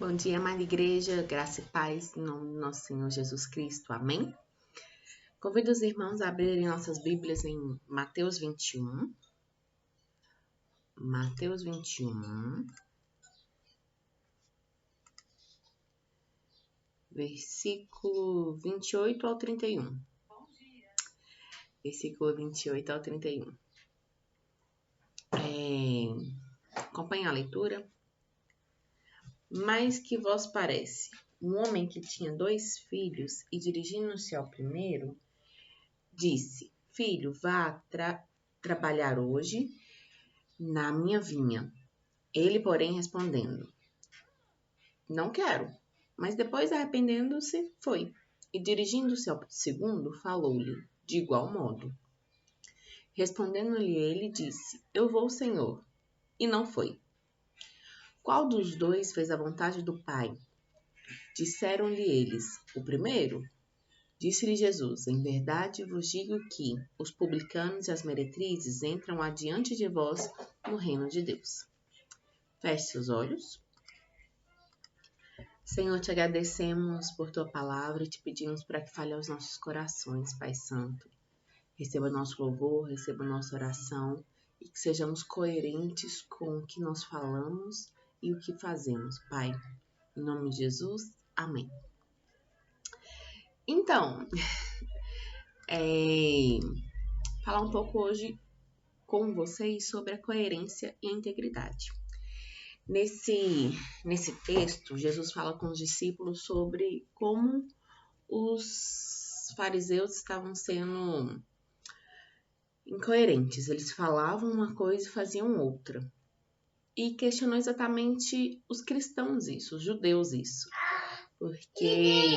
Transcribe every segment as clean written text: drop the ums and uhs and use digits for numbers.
Bom dia, amada igreja, graça e paz, em nome do nosso Senhor Jesus Cristo, amém? Convido os irmãos a abrirem nossas Bíblias em Mateus 21. Mateus 21, versículo 28 ao 31. Versículo 28 ao 31. Acompanhe a leitura. Mas que vos parece? Um homem que tinha 2 filhos e, dirigindo-se ao primeiro, disse: Filho, vá trabalhar hoje na minha vinha. Ele, porém, respondendo: Não quero. Mas depois, arrependendo-se, foi. E, dirigindo-se ao segundo, falou-lhe de igual modo. Respondendo-lhe ele, disse: Eu vou, Senhor. E não foi. Qual dos 2 fez a vontade do Pai? Disseram-lhe eles: O primeiro. Disse-lhe Jesus: Em verdade vos digo que os publicanos e as meretrizes entram adiante de vós no reino de Deus. Feche seus olhos. Senhor, te agradecemos por tua palavra e te pedimos para que fale aos nossos corações, Pai Santo. Receba nosso louvor, receba nossa oração e que sejamos coerentes com o que nós falamos e o que fazemos, Pai. Em nome de Jesus, amém. Então, falar um pouco hoje com vocês sobre a coerência e a integridade. Nesse texto, Jesus fala com os discípulos sobre como os fariseus estavam sendo incoerentes. Eles falavam uma coisa e faziam outra. E questionou exatamente os cristãos isso, os judeus isso. Porque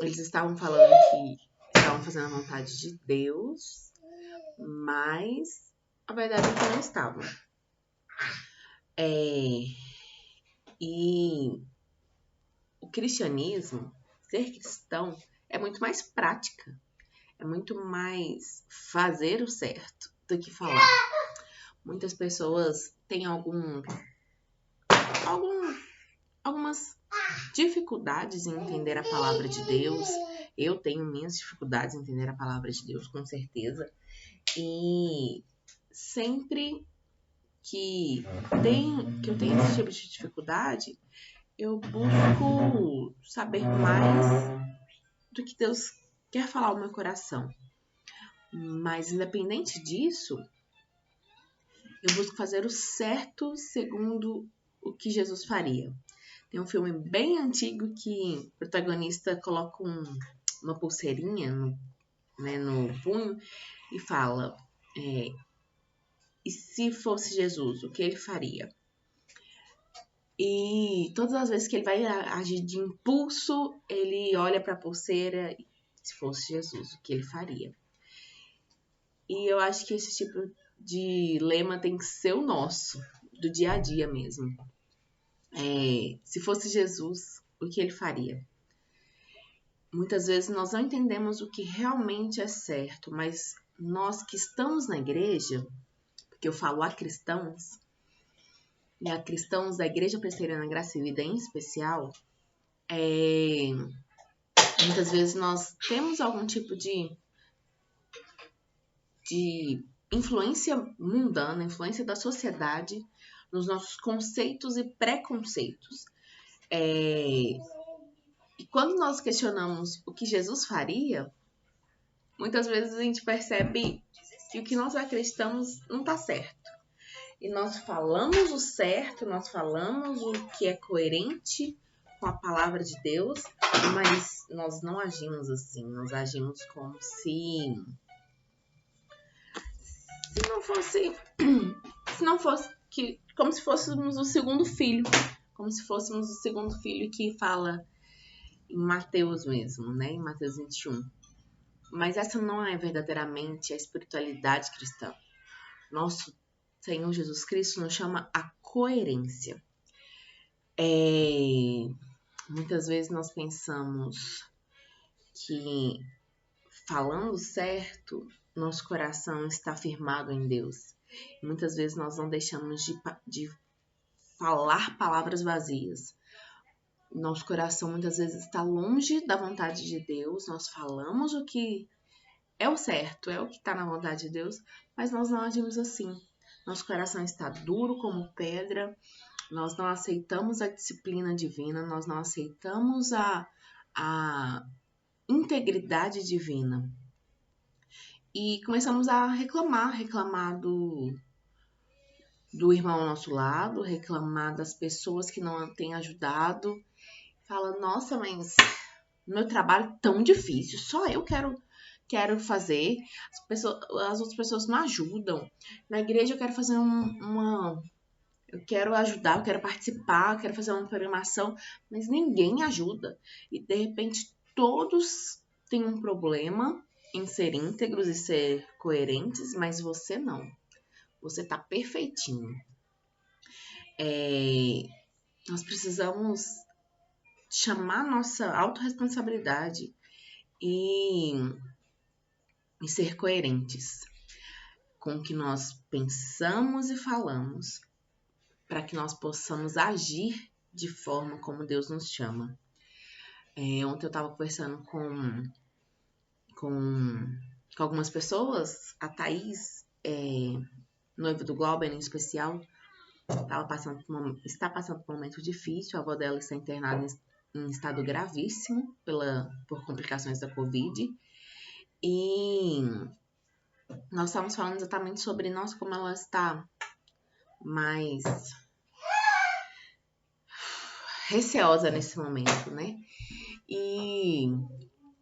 eles estavam falando que estavam fazendo a vontade de Deus, mas a verdade é que não estavam. E o cristianismo, ser cristão, é muito mais prática. É muito mais fazer o certo do que falar. Muitas pessoas têm algumas dificuldades em entender a palavra de Deus. Eu tenho minhas dificuldades em entender a palavra de Deus, com certeza. E sempre que eu tenho esse tipo de dificuldade, eu busco saber mais do que Deus quer falar ao meu coração. Mas, independente disso, eu busco fazer o certo segundo o que Jesus faria. Tem um filme bem antigo que o protagonista coloca uma pulseirinha no punho e fala: e se fosse Jesus, o que ele faria? E todas as vezes que ele vai agir de impulso, ele olha para a pulseira: se fosse Jesus, o que ele faria? E eu acho que esse tipo de lema tem que ser o nosso, do dia a dia mesmo. Se fosse Jesus, o que ele faria? Muitas vezes nós não entendemos o que realmente é certo, mas nós que estamos na igreja, porque eu falo a cristãos, e a cristãos da Igreja Presbiteriana Graça e Vida em especial, muitas vezes nós temos algum tipo de influência mundana, influência da sociedade nos nossos conceitos e preconceitos. E quando nós questionamos o que Jesus faria, muitas vezes a gente percebe que o que nós acreditamos não está certo. E nós falamos o certo, nós falamos o que é coerente com a palavra de Deus, mas nós não agimos assim. Nós agimos como como se fôssemos o segundo filho. Como se fôssemos o segundo filho que fala em Mateus mesmo, né? Em Mateus 21. Mas essa não é verdadeiramente a espiritualidade cristã. Nosso Senhor Jesus Cristo nos chama a coerência. Muitas vezes nós pensamos que falando certo, nosso coração está firmado em Deus. Muitas vezes nós não deixamos de falar palavras vazias. Nosso coração muitas vezes está longe da vontade de Deus, nós falamos o que é o certo, é o que está na vontade de Deus, mas nós não agimos assim. Nosso coração está duro como pedra, nós não aceitamos a disciplina divina, nós não aceitamos a integridade divina. E começamos a reclamar do irmão ao nosso lado, reclamar das pessoas que não têm ajudado. Fala, nossa, mas meu trabalho é tão difícil, só eu quero fazer, as outras pessoas não ajudam. Na igreja eu quero fazer eu quero ajudar, eu quero participar, eu quero fazer uma programação, mas ninguém ajuda. E de repente todos têm um problema em ser íntegros e ser coerentes, mas você não. Você tá perfeitinho. Nós precisamos chamar nossa autorresponsabilidade e ser coerentes com o que nós pensamos e falamos, para que nós possamos agir de forma como Deus nos chama. Ontem eu estava conversando com algumas pessoas, a Thaís, noiva do Glauber em especial, está passando por um momento difícil, a avó dela está internada em estado gravíssimo por complicações da Covid. E nós estávamos falando exatamente sobre como ela está mais receosa nesse momento, né? E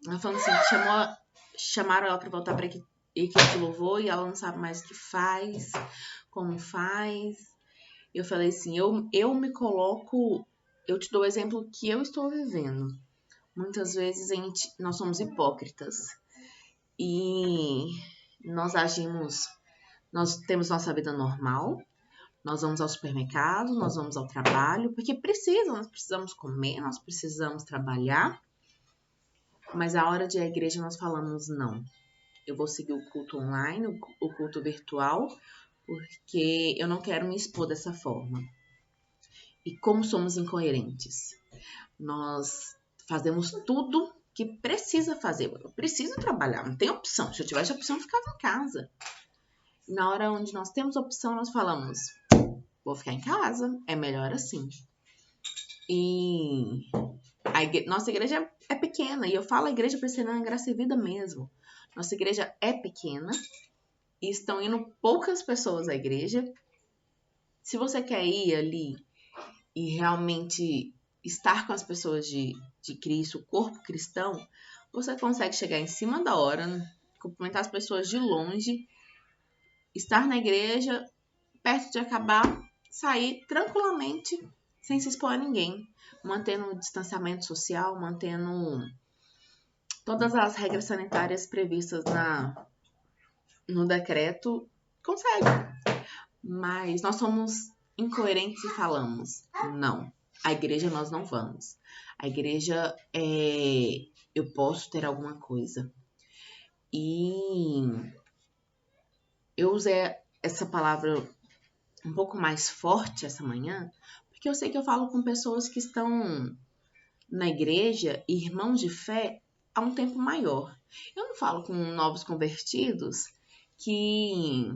ela falando assim, chamaram ela para voltar para a equipe de louvor e ela não sabe mais o que faz, como faz. Eu falei assim, eu me coloco, eu te dou o exemplo que eu estou vivendo. Muitas vezes nós somos hipócritas e nós temos nossa vida normal, nós vamos ao supermercado, nós vamos ao trabalho, porque nós precisamos comer, nós precisamos trabalhar, mas a hora de ir à igreja nós falamos não. Eu vou seguir o culto online, o culto virtual, porque eu não quero me expor dessa forma. E como somos incoerentes? Nós fazemos tudo que precisa fazer. Eu preciso trabalhar, não tem opção. Se eu tivesse opção, eu ficava em casa. Na hora onde nós temos opção, nós falamos, vou ficar em casa, é melhor assim. E nossa igreja é pequena, e eu falo a igreja Presbiteriana Graça e Vida mesmo. Nossa igreja é pequena e estão indo poucas pessoas à igreja. Se você quer ir ali e realmente estar com as pessoas de Cristo, o corpo cristão, você consegue chegar em cima da hora, cumprimentar as pessoas de longe, estar na igreja, perto de acabar, sair tranquilamente, sem se expor a ninguém, mantendo o distanciamento social, mantendo todas as regras sanitárias previstas no decreto, consegue. Mas nós somos incoerentes e falamos, não, a igreja nós não vamos. A igreja eu posso ter alguma coisa. E eu usei essa palavra um pouco mais forte essa manhã, porque eu sei que eu falo com pessoas que estão na igreja, irmãos de fé, há um tempo maior. Eu não falo com novos convertidos que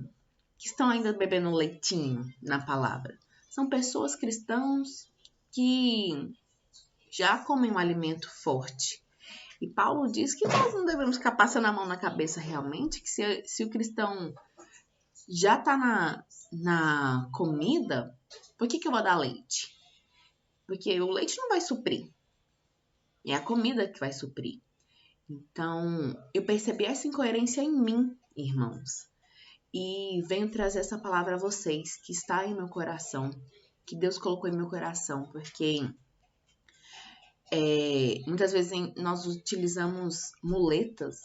estão ainda bebendo leitinho na palavra. São pessoas cristãos que já comem um alimento forte. E Paulo diz que nós não devemos ficar passando a mão na cabeça realmente, que se o cristão já está na comida, por que eu vou dar leite? Porque o leite não vai suprir. É a comida que vai suprir. Então, eu percebi essa incoerência em mim, irmãos. E venho trazer essa palavra a vocês, que está em meu coração, que Deus colocou em meu coração, porque muitas vezes nós utilizamos muletas,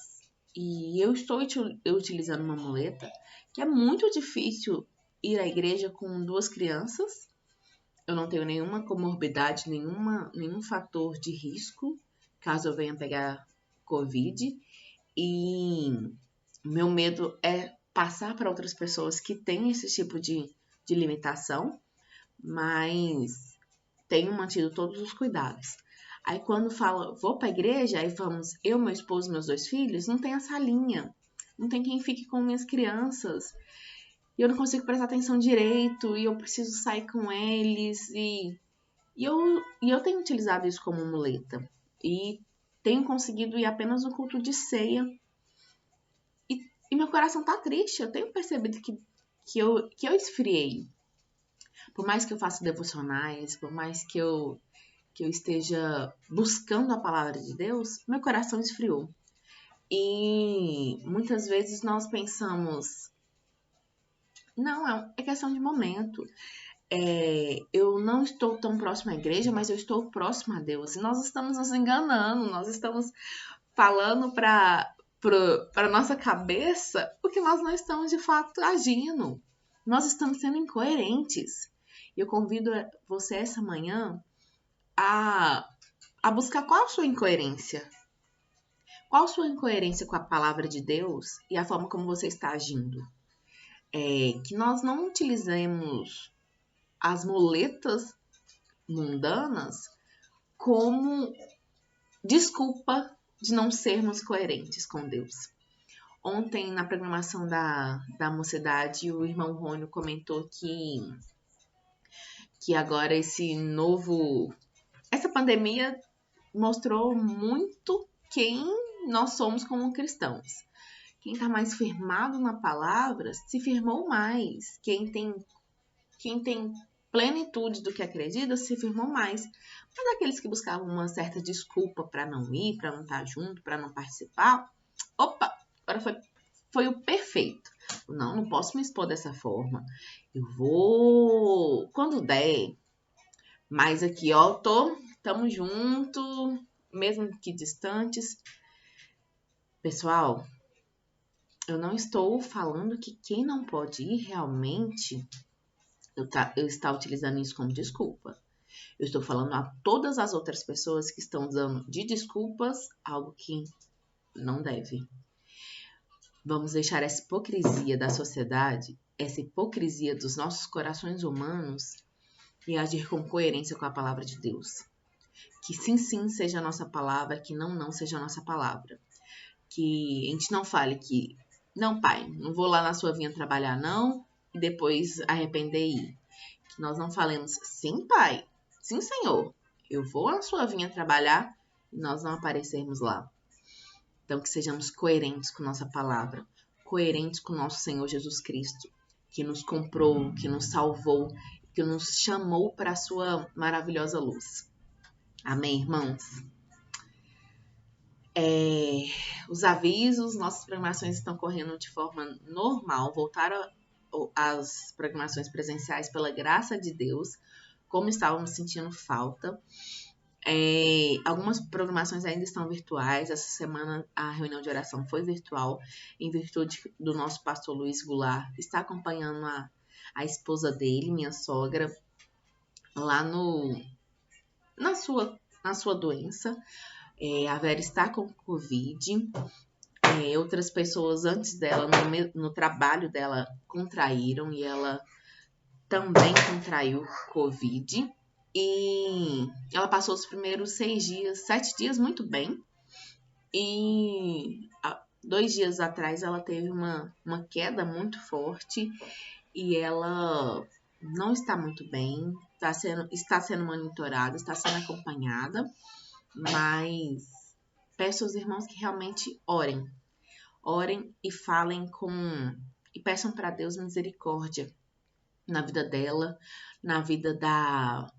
e eu estou utilizando uma muleta, que é muito difícil ir à igreja com 2 crianças. Eu não tenho nenhuma comorbidade, nenhum fator de risco, caso eu venha pegar Covid. E meu medo é passar para outras pessoas que têm esse tipo de limitação, mas tenho mantido todos os cuidados. Aí quando fala, vou para a igreja, aí vamos eu, meu esposo, meus 2 filhos, não tem a salinha, não tem quem fique com minhas crianças. E eu não consigo prestar atenção direito, e eu preciso sair com eles, eu tenho utilizado isso como muleta. E tenho conseguido ir apenas no culto de ceia. E meu coração tá triste, eu tenho percebido que eu esfriei. Por mais que eu faça devocionais, por mais que eu esteja buscando a palavra de Deus, meu coração esfriou. E muitas vezes nós pensamos, não, é questão de momento. Eu não estou tão próximo à igreja, mas eu estou próximo a Deus. E nós estamos nos enganando, nós estamos falando para nossa cabeça o que nós não estamos de fato agindo. Nós estamos sendo incoerentes. E eu convido você essa manhã a buscar qual a sua incoerência. Qual a sua incoerência com a palavra de Deus e a forma como você está agindo? Que nós não utilizemos as muletas mundanas como desculpa de não sermos coerentes com Deus. Ontem, na programação da mocidade, o irmão Rônio comentou que agora essa pandemia mostrou muito quem nós somos como cristãos. Quem está mais firmado na palavra se firmou mais. Quem tem plenitude do que acredita se firmou mais. Mas aqueles que buscavam uma certa desculpa para não ir, para não estar junto, para não participar, opa, agora foi o perfeito. Não posso me expor dessa forma. Eu vou quando der. Mas aqui, ó, tamo junto, mesmo que distantes. Pessoal, eu não estou falando que quem não pode ir realmente eu está utilizando isso como desculpa. Eu estou falando a todas as outras pessoas que estão usando de desculpas algo que não deve. Vamos deixar essa hipocrisia da sociedade, essa hipocrisia dos nossos corações humanos e agir com coerência com a palavra de Deus. Que sim, sim seja a nossa palavra, que não seja a nossa palavra. Que a gente não fale que, não, pai, não vou lá na sua vinha trabalhar, não, e depois arrepender e ir. Que nós não falemos, sim, pai, sim, senhor, eu vou na sua vinha trabalhar e nós não aparecermos lá. Então, que sejamos coerentes com nossa palavra, coerentes com nosso Senhor Jesus Cristo, que nos comprou, que nos salvou, que nos chamou para a sua maravilhosa luz. Amém, irmãos? Os avisos, nossas programações estão correndo de forma normal, voltaram às programações presenciais pela graça de Deus, como estávamos sentindo falta. Algumas programações ainda estão virtuais. Essa semana a reunião de oração foi virtual, em virtude do nosso pastor Luiz Goulart está acompanhando a esposa dele, minha sogra, lá na sua doença. A Vera está com Covid. Outras pessoas antes dela, no trabalho dela, contraíram e ela também contraiu Covid. E ela passou os primeiros 7 dias muito bem. E 2 dias atrás ela teve uma queda muito forte e ela não está muito bem, está sendo monitorada, está sendo acompanhada, mas peço aos irmãos que realmente orem e falem e peçam para Deus misericórdia na vida dela, na vida da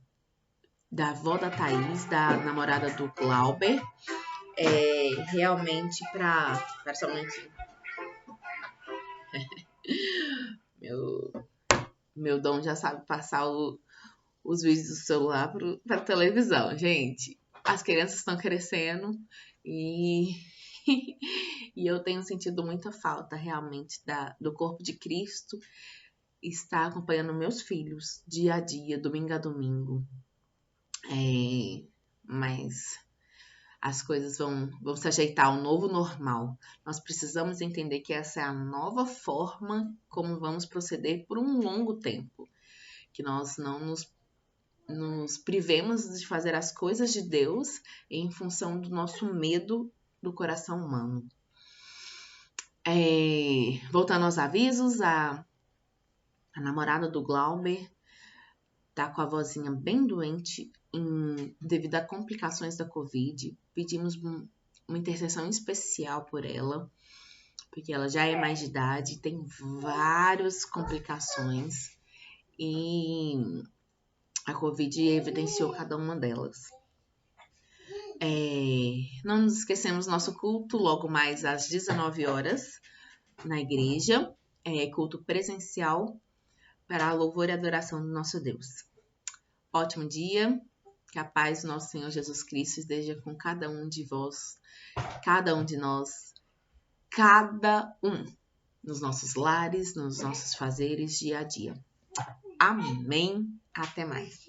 avó da Thaís, da namorada do Glauber, realmente para somente meu dom já sabe passar os vídeos do celular para televisão, gente. As crianças estão crescendo e e eu tenho sentido muita falta realmente do corpo de Cristo estar acompanhando meus filhos dia a dia, domingo a domingo. Mas as coisas vão se ajeitar ao novo normal. Nós precisamos entender que essa é a nova forma como vamos proceder por um longo tempo. Que nós não nos nos privemos de fazer as coisas de Deus em função do nosso medo do coração humano. Voltando aos avisos, a namorada do Glauber tá com a vozinha bem doente devido a complicações da Covid. Pedimos uma intercessão especial por ela, porque ela já é mais de idade, tem várias complicações e a Covid evidenciou cada uma delas. Não nos esquecemos nosso culto logo mais às 19 horas na igreja, culto presencial para a louvor e adoração do nosso Deus. Ótimo dia, que a paz do nosso Senhor Jesus Cristo esteja com cada um de vós, cada um de nós, cada um, nos nossos lares, nos nossos fazeres dia a dia. Amém. Até mais.